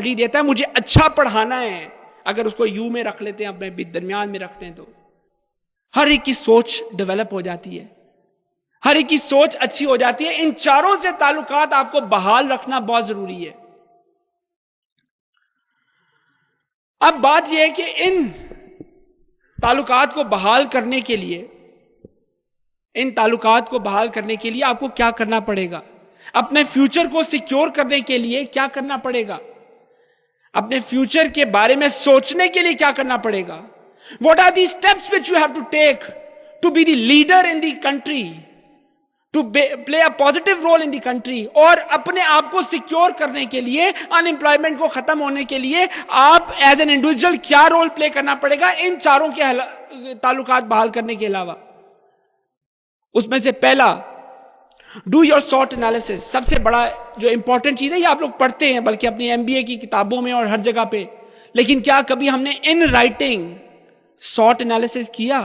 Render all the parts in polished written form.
Salary देता है, मुझे अच्छा पढ़ाना है, अगर उसको यू में रख लेते हैं, अपने दरमियान में रखते हैं, तो हर एक की सोच डेवलप हो जाती है, हर एक की सोच अच्छी हो जाती है। इन चारों से ताल्लुकात आपको बहाल रखना बहुत जरूरी है। अब बात यह है कि इन ताल्लुकात को बहाल करने के लिए, आपको क्या करना पड़ेगा? अपने फ्यूचर को सिक्योर करने के लिए क्या करना पड़ेगा? अपने फ्यूचर के बारे में सोचने के लिए क्या करना पड़ेगा? What are the steps which you have to take to be the leader in the country, to play a positive role in the country? और अपने आप को सिक्योर करने के लिए, अनएम्प्लॉयमेंट को खत्म होने के लिए आप एज एन इंडिविजुअल क्या रोल प्ले करना पड़ेगा इन चारों के ताल्लुकात बहाल करने के अलावा? उसमें से पहला, डू योर सॉट एनालिसिस। सबसे बड़ा जो इंपॉर्टेंट चीज है, ये आप लोग पढ़ते हैं बल्कि अपनी एमबीए की किताबों में और हर जगह पे, लेकिन क्या कभी हमने इन राइटिंग सॉट एनालिसिस किया?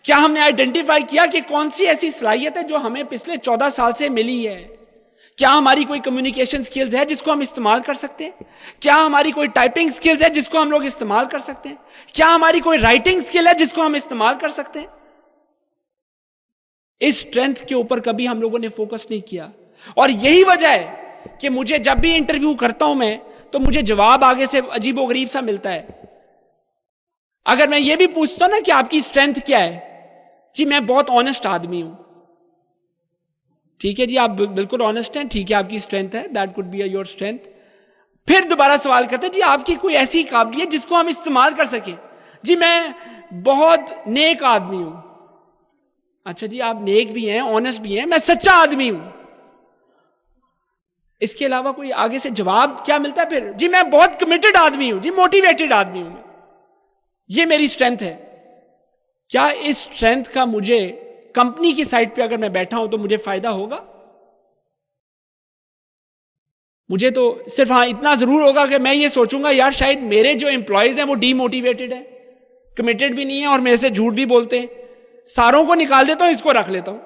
क्या हमने आइडेंटिफाई किया कि कौन सी ऐसी सलाहियत है जो हमें पिछले 14 साल से मिली है? क्या हमारी कोई कम्युनिकेशन स्किल्स है जिसको हम इस्तेमाल कर सकते हैं? क्या हमारी कोई टाइपिंग स्किल्स है जिसको हम लोग इस्तेमाल कर सकते हैं? क्या हमारी कोई राइटिंग स्किल है जिसको हम इस्तेमाल कर सकते हैं? इस स्ट्रेंथ के ऊपर कभी हम लोगों ने फोकस नहीं किया, और यही वजह है कि मुझे जब भी इंटरव्यू करता हूं मैं, तो मुझे जवाब आगे से अजीबोगरीब सा मिलता है। अगर मैं ये भी पूछता हूं ना कि आपकी स्ट्रेंथ क्या है, जी मैं बहुत ऑनेस्ट आदमी हूं। ठीक है जी, आप बिल्कुल ऑनेस्ट हैं, ठीक है, आपकी स्ट्रेंथ है, that could be your strength. फिर दोबारा सवाल करते हैं, जी आपकी कोई ऐसी काबिलियत जिसको हम इस्तेमाल कर सके? जी मैं बहुत नेक आदमी हूं। अच्छा जी, आप नेक भी हैं, ऑनेस्ट भी हैं, मैं सच्चा आदमी हूं। इसके अलावा कोई आगे से जवाब क्या मिलता है फिर? जी मैं बहुत कमिटेड आदमी हूं, जी मोटिवेटेड आदमी हूं, ये मेरी स्ट्रेंथ है। क्या इस स्ट्रेंथ का मुझे कंपनी की साइड पे अगर मैं बैठा हूं तो मुझे फायदा होगा? मुझे तो सिर्फ इतना जरूर होगा कि मैं ये सोचूंगा, यार शायद मेरे जो एम्प्लॉयज हैं वो डीमोटिवेटेड है, कमिटेड भी नहीं है और मेरे से झूठ भी बोलते हैं, सारों को निकाल देता हूं, इसको रख लेता हूं।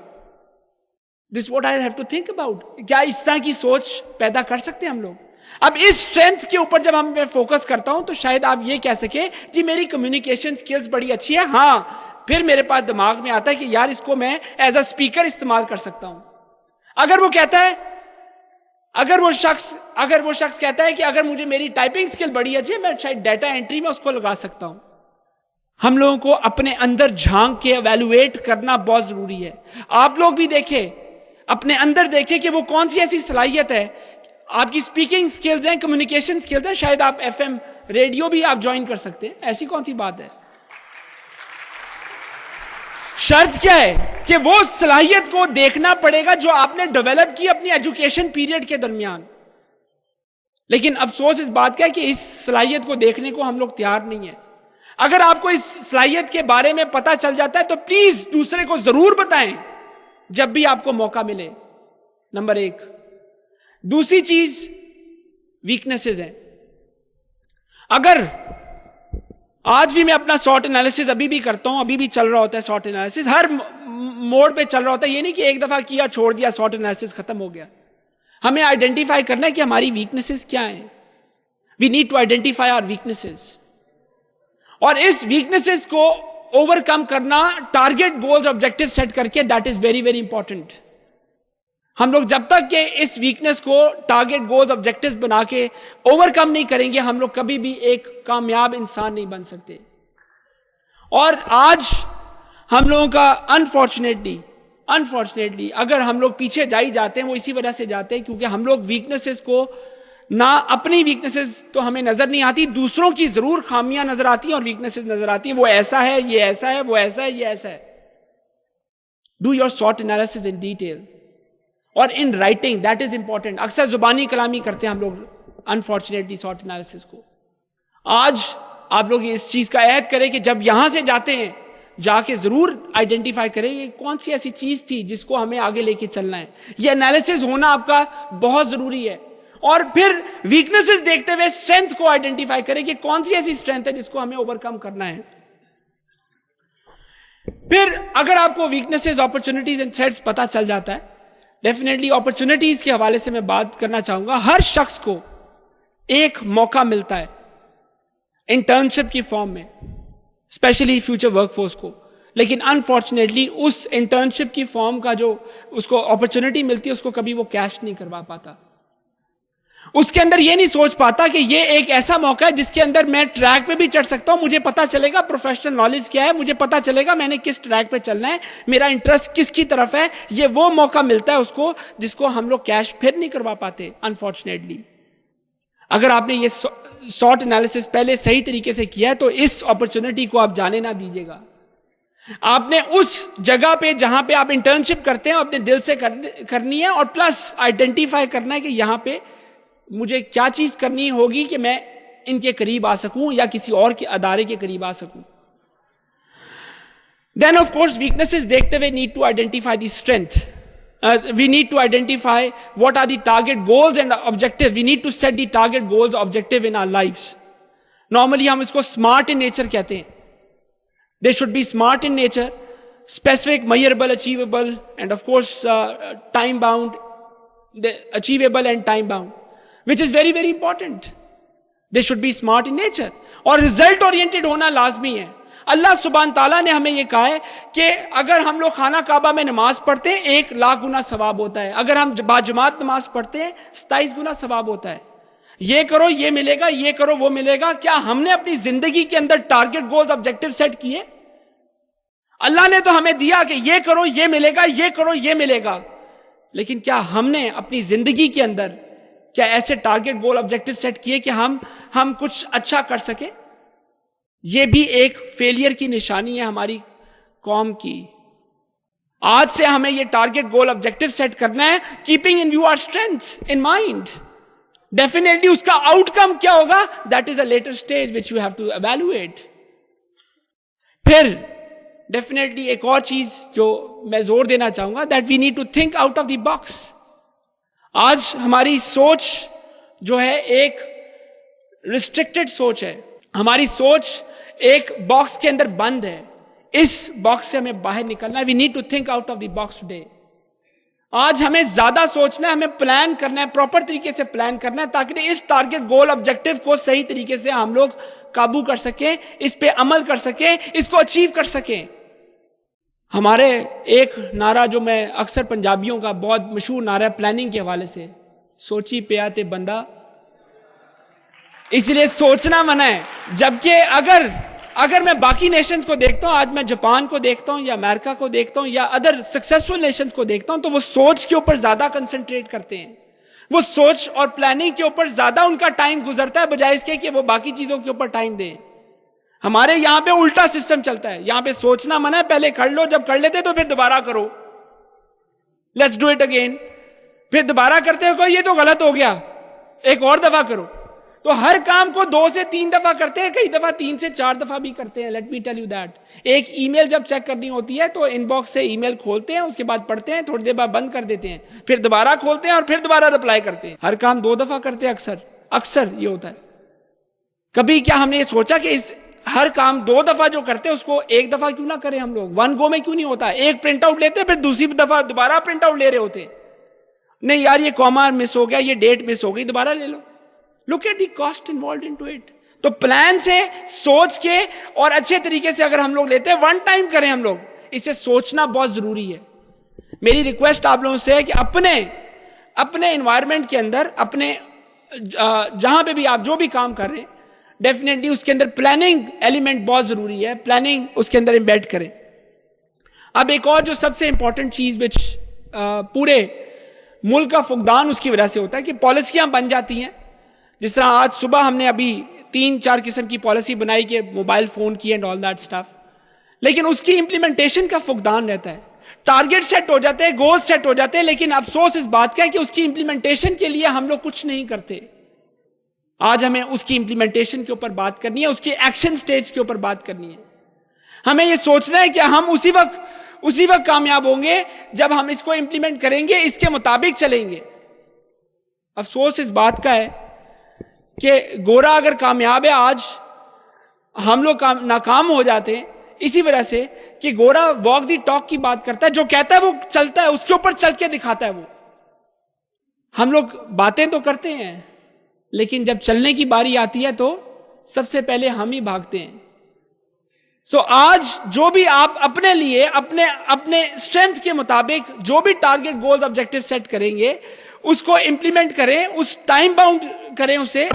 This what I have to think about. क्या इस तरह की सोच पैदा कर सकते हैं हम लोग? अब इस स्ट्रेंथ के ऊपर जब मैं फोकस करता हूं तो शायद आप ये कह सके, जी मेरी कम्युनिकेशन स्किल्स बड़ी अच्छी है, हां, फिर मेरे पास दिमाग में आता है कि यार इसको मैं एज अ स्पीकर इस्तेमाल कर सकता हूं। अगर वो कहता है, अगर वो शख्स कहता है कि अगर मुझे मेरी टाइपिंग स्किल बड़ी अच्छी है, मैं शायद डाटा एंट्री में उसको लगा सकता हूं। हम लोगों को अपने अंदर झांक के एवेलुएट करना बहुत जरूरी है। आप लोग भी देखें, अपने अंदर देखें कि वो कौन सी ऐसी सलाहियत है, आपकी स्पीकिंग स्किल्स हैं, कम्युनिकेशन स्किल्स हैं, शायद आप एफएम रेडियो भी आप ज्वाइन कर सकते हैं, ऐसी कौन सी बात है? शर्त क्या है कि वो सलाहियत को देखना पड़ेगा जो आपने डेवलप की अपनी एजुकेशन पीरियड के दरमियान। लेकिन अफसोस इस बात का है कि इस सलाहियत को देखने को हम लोग तैयार नहीं है। अगर आपको इस सलाहियत के बारे में पता चल जाता है तो प्लीज दूसरे को जरूर बताएं जब भी आपको मौका मिले, नंबर एक। दूसरी चीज वीकनेसेस हैं। अगर आज भी मैं अपना सॉट एनालिसिस अभी भी करता हूं, अभी भी चल रहा होता है सॉट एनालिसिस, हर मोड पे चल रहा होता है, ये नहीं कि एक दफा किया छोड़ दिया सॉट एनालिसिस खत्म हो गया। हमें आइडेंटिफाई करना है कि हमारी वीकनेसेस क्या हैं। We need to identify our weaknesses, और इस वीकनेसेस को ओवरकम करना टारगेट गोल्स ऑब्जेक्टिव सेट करके, that is very very important. हम लोग जब तक के इस वीकनेस को टारगेट गोल्स ऑब्जेक्टिव्स बना के ओवरकम नहीं करेंगे, हम लोग कभी भी एक कामयाब इंसान नहीं बन सकते। और आज हम लोगों का अनफॉर्चुनेटली अगर हम लोग पीछे जा ही जाते हैं, वो इसी वजह से जाते हैं क्योंकि हम लोग वीकनेसेस को, ना अपनी वीकनेसेस तो हमें नजर नहीं आती, दूसरों की जरूर खामियां नजर आती हैं और वीकनेसेस नजर आती हैं। वो ऐसा है, ये ऐसा है, वो ऐसा है, ये ऐसा है। डू योर सॉट एनालिसिस इन डिटेल और in writing, that is important. अक्सर जुबानी कलामी करते हैं हम लोग अनफॉर्चुनेटली सॉट एनालिसिस को। आज आप लोग इस चीज का ऐहद करें कि जब यहां से जाते हैं, जाके जरूर आइडेंटिफाई करें कौन सी ऐसी चीज थी जिसको हमें आगे लेके चलना है। यह एनालिसिस होना आपका बहुत जरूरी है। और फिर वीकनेसेस देखते हुए स्ट्रेंथ को आइडेंटिफाई करें कि कौन सी ऐसी स्ट्रेंथ है जिसको हमें ओवरकम करना है। फिर अगर आपको वीकनेसेस, अपॉर्चुनिटीज एंड थ्रेट्स पता चल जाता है, डेफिनेटली अपॉर्चुनिटीज के हवाले से मैं बात करना चाहूंगा। हर शख्स को एक मौका मिलता है इंटर्नशिप की फॉर्म में, स्पेशली फ्यूचर वर्कफोर्स को, लेकिन अनफॉर्चुनेटली उस इंटर्नशिप की फॉर्म का जो उसको अपॉर्चुनिटी मिलती है उसको कभी वो कैश नहीं करवा पाता। उसके अंदर ये नहीं सोच पाता कि ये एक ऐसा मौका है जिसके अंदर मैं ट्रैक पे भी चढ़ सकता हूं, मुझे पता चलेगा प्रोफेशनल नॉलेज क्या है, मुझे पता चलेगा मैंने किस ट्रैक पे चलना है, मेरा इंटरेस्ट किसकी तरफ है। ये वो मौका मिलता है उसको जिसको हम लोग कैश फिर नहीं करवा पाते अनफॉर्चुनेटली। अगर आपने ये शॉर्ट एनालिसिस पहले सही तरीके से किया है तो इस अपॉर्चुनिटी को आप जाने ना दीजिएगा। आपने उस जगह पे जहां पे आप इंटर्नशिप करते हैं अपने दिल से करनी है, और प्लस आइडेंटिफाई करना है कि यहां पे मुझे क्या चीज करनी होगी कि मैं इनके करीब आ सकूं या किसी और के अदारे के करीब आ सकूं। देन ऑफ कोर्स वीकनेसेस देखते हुए need to identify the strength, we need to identify what are the target goals and objectives. We need to set the target goals objective in our lives. Normally हम इसको smart in nature कहते हैं. They should be smart in nature, specific, measurable, achievable, and of course time bound, achievable and time bound, which is very very important. They should be smart in nature. और result oriented होना लाजमी है. अल्लाह सुब्हान ताला ने हमें यह कहा है कि अगर हम लोग खाना काबा में नमाज पढ़ते हैं 1,00,000 गुना सवाब होता है, अगर हम बाजमात नमाज पढ़ते हैं 27 गुना सवाब होता है। ये करो ये मिलेगा, ये करो वो मिलेगा। क्या हमने अपनी जिंदगी के अंदर टारगेट गोल्स ऑब्जेक्टिव सेट किए? अल्लाह ने तो हमें दिया कि ये करो ये मिलेगा, ये करो ये मिलेगा, लेकिन क्या हमने अपनी जिंदगी के अंदर क्या ऐसे टारगेट गोल ऑब्जेक्टिव सेट किए कि हम कुछ अच्छा कर सके? यह भी एक फेलियर की निशानी है हमारी कौम की। आज से हमें यह टारगेट गोल ऑब्जेक्टिव सेट करना है, keeping in your strength in mind. Definitely उसका आउटकम क्या होगा, that is a later stage which you have to evaluate. फिर डेफिनेटली एक और चीज जो मैं जोर देना चाहूंगा, that we need to think out of the box. आज हमारी सोच जो है एक रिस्ट्रिक्टेड सोच है, हमारी सोच एक बॉक्स के अंदर बंद है। इस बॉक्स से हमें बाहर निकलना है। We need to think out of the box today. आज हमें ज्यादा सोचना है, हमें प्लान करना है, प्रॉपर तरीके से प्लान करना है, ताकि इस टारगेट गोल ऑब्जेक्टिव को सही तरीके से हम लोग काबू कर सकें, इस पे अमल कर सकें, इसको अचीव कर सकें। हमारे एक नारा जो मैं अक्सर पंजाबियों का बहुत मशहूर नारा है प्लानिंग के हवाले से, सोची पे आते बंदा, इसलिए सोचना मना है। जबकि अगर मैं बाकी नेशंस को देखता हूं, आज मैं जापान को देखता हूं या अमेरिका को देखता हूं या अदर सक्सेसफुल नेशंस को देखता हूं, तो वो सोच के ऊपर ज्यादा कंसंट्रेट करते हैं। वो सोच और प्लानिंग के ऊपर ज्यादा उनका टाइम गुजरता है, बजाय इसके कि वो बाकी चीजों के ऊपर टाइम दें। हमारे यहां पे उल्टा सिस्टम चलता है। यहां पे सोचना मना है, पहले कर लो, जब कर लेते तो फिर दोबारा करो, लेट्स डू इट अगेन। फिर दोबारा करते हो, ये तो गलत हो गया, एक और दफा करो। तो हर काम को 2 से 3 दफा करते हैं, कई दफा 3 से 4 दफा भी करते हैं। Let me tell you that. एक ईमेल जब चेक करनी होती है तो इनबॉक्स से ईमेल खोलते हैं, उसके बाद पढ़ते हैं, थोड़ी देर बाद बंद कर देते हैं, फिर दोबारा खोलते हैं और फिर दोबारा रिप्लाई करते हैं। हर काम 2 दफा करते हैं, अक्सर ये होता है। कभी क्या हमने ये सोचा कि इस हर काम 2 दफा जो करते हैं उसको 1 दफा क्यों ना करें हम लोग? 1 गो में क्यों नहीं होता? एक प्रिंट आउट लेते हैं, फिर दूसरी दफा दोबारा प्रिंट आउट ले रहे होते हैं। नहीं यार, ये कॉमा मिस हो गया, ये डेट मिस हो गई, दोबारा ले लो। Look at the cost involve into it. तो प्लान से, सोच के और अच्छे तरीके से अगर हम लोग लेते हैं, 1 टाइम करें हम लोग, इसे सोचना बहुत जरूरी है। मेरी रिक्वेस्ट आप लोगों से है कि अपने एनवायरनमेंट के अंदर, अपने जहां पे भी आप जो भी काम कर रहे हैं, डेफिनेटली उसके अंदर प्लानिंग एलिमेंट बहुत जरूरी है। प्लानिंग उसके अंदर एम्बेड करें। अब एक और जो सबसे इंपॉर्टेंट चीज विच पूरे मुल्क का फुकदान उसकी वजह से होता है कि पॉलिसियां बन जाती हैं। जिस तरह आज सुबह हमने अभी 3-4 किस्म की पॉलिसी बनाई कि मोबाइल फोन की एंड ऑल दैट स्टफ, लेकिन उसकी इंप्लीमेंटेशन का फुकदान रहता है। टारगेट सेट हो जाते हैं, गोल सेट हो जाते हैं, लेकिन अफसोस इस बात का है कि उसकी इंप्लीमेंटेशन के लिए हम लोग कुछ नहीं करते। आज हमें उसकी इंप्लीमेंटेशन के ऊपर बात करनी है, उसकी एक्शन स्टेज के ऊपर बात करनी है। हमें यह सोचना है कि हम उसी वक्त कामयाब होंगे जब हम इसको इंप्लीमेंट करेंगे, इसके मुताबिक चलेंगे। अफसोस इस बात का है कि गोरा अगर कामयाब है, आज हम लोग नाकाम हो जाते हैं इसी वजह से कि गोरा वॉक दी टॉक की बात करता है, जो कहता है वो चलता है, उसके ऊपर चल के दिखाता है वो। हम लोग बातें तो करते हैं, लेकिन जब चलने की बारी आती है तो सबसे पहले हम ही भागते हैं। सो आज जो भी आप अपने लिए अपने अपने स्ट्रेंथ के मुताबिक जो भी टारगेट गोल्स ऑब्जेक्टिव सेट करेंगे उसको इंप्लीमेंट करें, उस टाइम बाउंड करें उसे।